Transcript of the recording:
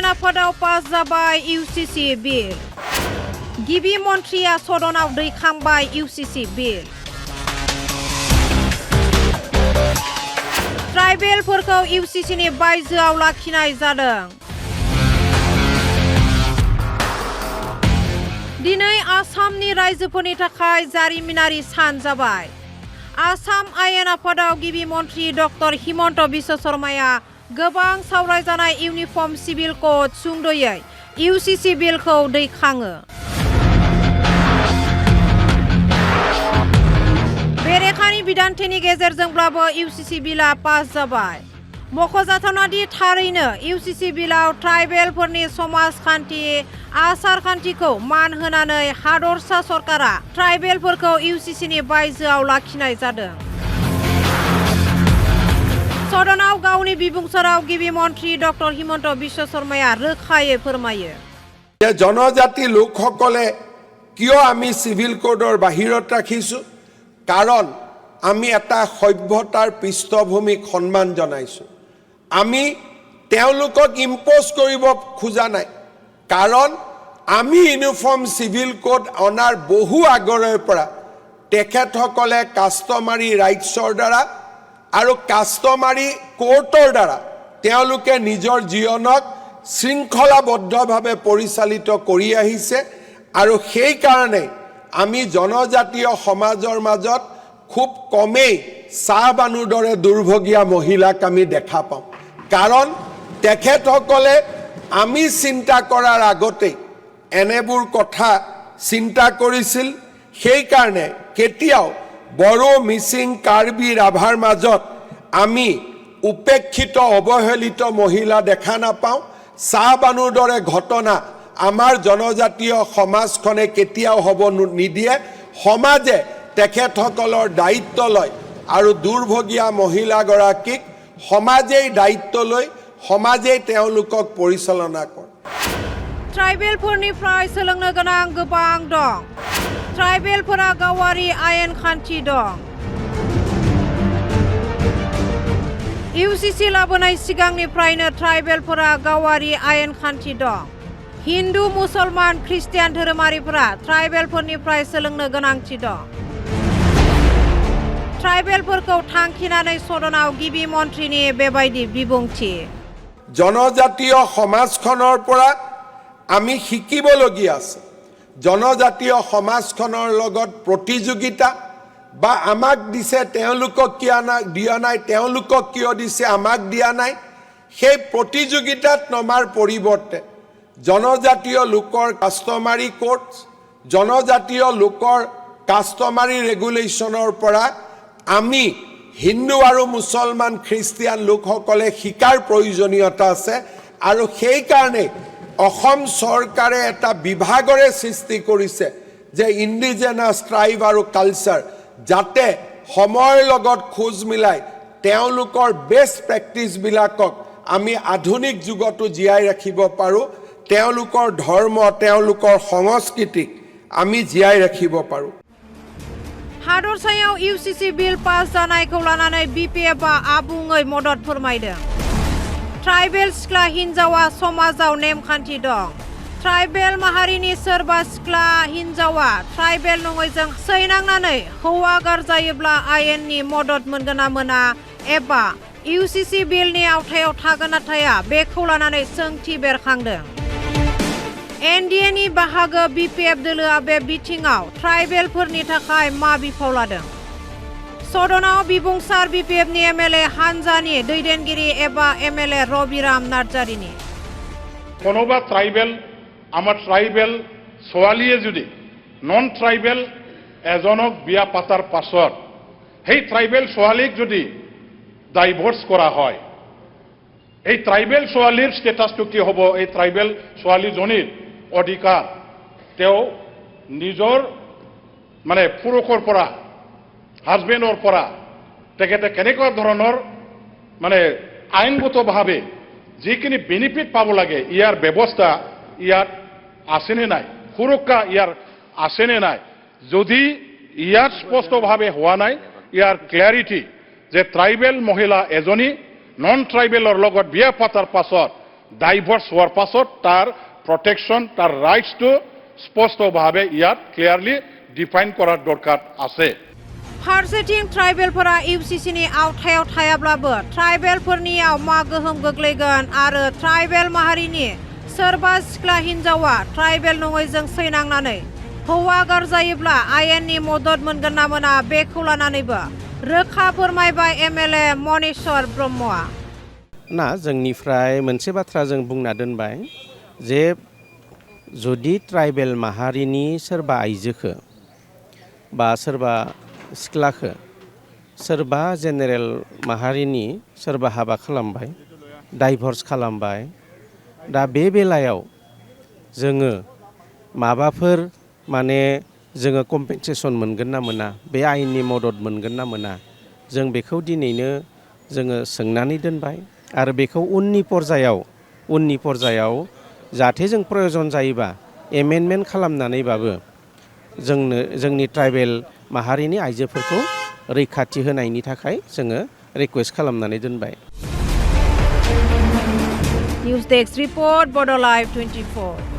आफादाव पास जाबाय UCC bill गिबि मन्थ्रिया सदनाव दैखांबाय UCC bill ट्राइबेलफोरखौ UCCनि बायजोआव लाखिनाय जादों दिनै आसामनि रायजोफोरनि थाखाय जारिमिनारि सान जाबाय आसाम आयेन आफादाव गिबि मन्थ्रि डक्टर हिमन्त बिश्व शर्माया गोबां सावरायजानाय इउनिफर्म सिभिल कोड सुंद'यै UCC बिलखौ दैखाङो बेरेखानि बिदान्थिनि गेजेरजोंब्लाबो UCC बिला पास जाबाय मख'जाथावना दि थारैनो UCC बिलाव ट्राइबेलफोरनि समाजखान्थि आसार-खान्थिखौ मान होनानै हादरसा सरकारा ट्राइबेलफोरखौ UCCनि बायजोआव लाखिनाय जादों सदनाव गावनि बिबुंसाराव गिबि मन्थ्रि डक्टर हिमन्त बिश्व शर्माया रोखायै फोरमायो যে জনজাতি লোকসকলে কিয় আমি সিভিল কোডৰ বাহিৰত ৰাখিছো কাৰণ আমি এটা সভ্যতাৰ পৃষ্ঠভূমিক সন্মান জনাইছো আমি তেওঁলোকক ইম্পোজ কৰিব খোজা নাই কাৰণ আমি ইউনিফৰ্ম সিভিল কোড অনাৰ বহু আগৰে পৰা তেখেতসকলে কাষ্টমাৰী ৰাইটছৰ দ্বাৰা আৰু কাষ্টমাৰী কোৰ্টৰ দ্বাৰা তেওঁলোকে নিজৰ জীৱনক শৃংখলাবদ্ধভাৱে পৰিচালিত কৰি আহিছে আৰু সেই কাৰণে আমি জনজাতীয় সমাজৰ মাজত খুব কমেই চাহবানুৰ দৰে দুৰ্ভগীয়া মহিলাক আমি দেখা পাওঁ কাৰণ তেখেতসকলে আমি চিন্তা কৰাৰ আগতে এনেবোৰ কথা চিন্তা কৰিছিল সেই কাৰণে কেতিয়াও বড়ো মিচিং কাৰ্বি ৰাভাৰ মাজত আমি উপেক্ষিত অৱহেলিত মহিলা দেখা নাপাওঁ চাহবানুৰ দৰে ঘটনা আমাৰ জনজাতীয় সমাজখনে কেতিয়াও হ'ব নিদিয়ে সমাজে তেখেতসকলৰ দায়িত্ব লয় আৰু দুৰ্ভগীয়া মহিলাগৰাকীক সমাজেই দায়িত্ব লৈ সমাজেই তেওঁলোকক পৰিচালনা কৰে ट्राइबेलफोरनिफ्राय सोलोंनो गोनां गोबां दं ट्राइबेलफोरा गावारि आयेन खान्थि दं UCC लाबोनाय सिगांनिफ्रायनो ट्राइबेलफोरा गावारि आयेन खान्थि दं हिन्दु मुसलमान ख्रिस्टियान धोरोमारिफोरा ट्राइबेलफोरनिफ्राय सोलोंनो गोनांथि दं ट्राइबेलफोरखौ थांखिनानै सदनाव गिबि मन्थ्रिनि बेबायदि बिबुंथि জনজাতীয় সমাজখনৰ পৰা আমি শিকিবলগীয়া আছে জনজাতীয় সমাজখনৰ লগত প্ৰতিযোগিতা বা আমাক দিছে তেওঁলোকক কিয় দিয়া নাই তেওঁলোকক কিয় দিছে আমাক দিয়া নাই সেই প্ৰতিযোগিতাত নমাৰ পৰিৱৰ্তে জনজাতীয় লোকৰ কাষ্টমাৰী কোড জনজাতীয় লোকৰ কাষ্টমাৰী ৰেগুলেশ্যনৰ পৰা আমি হিন্দু আৰু মুছলমান খ্ৰীষ্টিয়ান লোকসকলে শিকাৰ প্ৰয়োজনীয়তা আছে আৰু সেই কাৰণে অসম চৰকাৰে এটা বিভাগৰে সৃষ্টি কৰিছে যে ইণ্ডিজেনাছ ট্ৰাইব আৰু কালচাৰ যাতে সময়ৰ লগত খোজ মিলাই তেওঁলোকৰ বেষ্ট প্ৰেক্টিছবিলাকক আমি আধুনিক যুগতো জীয়াই ৰাখিব পাৰোঁ তেওঁলোকৰ ধৰ্ম তেওঁলোকৰ সংস্কৃতিক আমি জীয়াই ৰাখিব পাৰোঁ हादरसायाव UCC बिल पास जानायखौ लानानै BPFआ आबुङै मदद फोरमायदों ट्राइबेल सिख्ला हिन्जावा समाजाव नेमखान्थि दं ट्राइबेल माहारिनि सोरबा सिख्ला हिन्जावा ट्राइबेल नङैजों सैनांनानै हौवा गारजायोब्ला आयेननि मदद मोनगोन ना मोना एबा UCC बिलनि आवथायाव थागोन ना थाया बेखौ लानानै सोंथि बेरखांदों NDAनि बाहागो BPF दोलोआ बे बिथिङाव ट्राइबेलफोरनि थाखाय मा बिफाव लादों सदनाव बिबुंसार BPFनि MLA हानजानि दैदेनगिरि एबा MLA रबिराम नार्जारिनि कोनोबा ट्राइबेल आमार ट्राइबेल ছোৱালীয়ে যদি নন ট্ৰাইবেল এজনক বিয়া পাতাৰ পাছত সেই ট্ৰাইবেল ছোৱালীক যদি ডাইভোৰ্স কৰা হয় এই ট্ৰাইবেল ছোৱালীৰ ষ্টেটাসটো কি হ'ব এই ট্ৰাইবেল ছোৱালীজনীৰ অধিকাৰ তেওঁ নিজৰ মানে পুৰুষৰ পৰা হাজবেণ্ডৰ পৰা তেখেতে কেনেকুৱা ধৰণৰ মানে আইনগতভাৱে যিখিনি বেনিফিট পাব লাগে ইয়াৰ ব্যৱস্থা ইয়াত আছেনে নাই সুৰক্ষা ইয়াৰ আছেনে নাই যদি ইয়াত স্পষ্টভাৱে হোৱা নাই ইয়াৰ ক্লিয়াৰিটি যে ট্ৰাইবেল মহিলা এজনী নন ট্ৰাইবেলৰ লগত বিয়া পাতাৰ পাছত ডাইভৰ্চ হোৱাৰ পাছত তাৰ প্ৰটেকশ্যন তাৰ ৰাইটছটো স্পষ্টভাৱে ইয়াত ক্লিয়াৰলি ডিফাইন কৰাৰ দৰকাৰ আছে फारसेथिं ट्राइबेलफोरा इउसिसिनि आवथायाव थायाब्लाबो ट्राइबेलफोरनियाव मा गोहोम गोग्लैगोन आरो ट्राइबेल माहारिनि सोरबा सिख्ला हिन्जावा ट्राइबेल नङैजों सैनांनानै हौवा गारजायोब्ला आयेननि मदद मोनगोन ना मोना बेखौ लानानैबो रोखा फोरमायबाय एमएलए मनेश्वर ब्रह्मआ ना जोंनिफ्राय मोनसे बाथ्रा जों बुंना दोनबाय जे जुदि ट्राइबेल माहारिनि सोरबा आइजोखौ बा सोरबा सिख्लाखौ सोरबा जेनेरेल माहारिनि सोरबा हाबा खालामबाय डाइभर्स खालामबाय दा बे बेलायाव जोङो माबाफोर माने जोङो कम्पेनसेसन मोनगोन ना मोना बे आयेननि मदद मोनगोन ना मोना जों बेखौ दिनैनो जोङो सोंनानै दोनबाय आरो बेखौ उननि पर्जायाव जाहाथे जों प्रयजन जायोबा एमेन्डमेन्ट खालामनानैबाबो जोंनि ट्राइबेल माहारिनि आइजोफोरखौ रैखाथि होनायनि थाखाय जोङो रिक्वेस्ट खालामनानै दोनबाय निउज डेस्क रिपर्ट बड लाइभ 24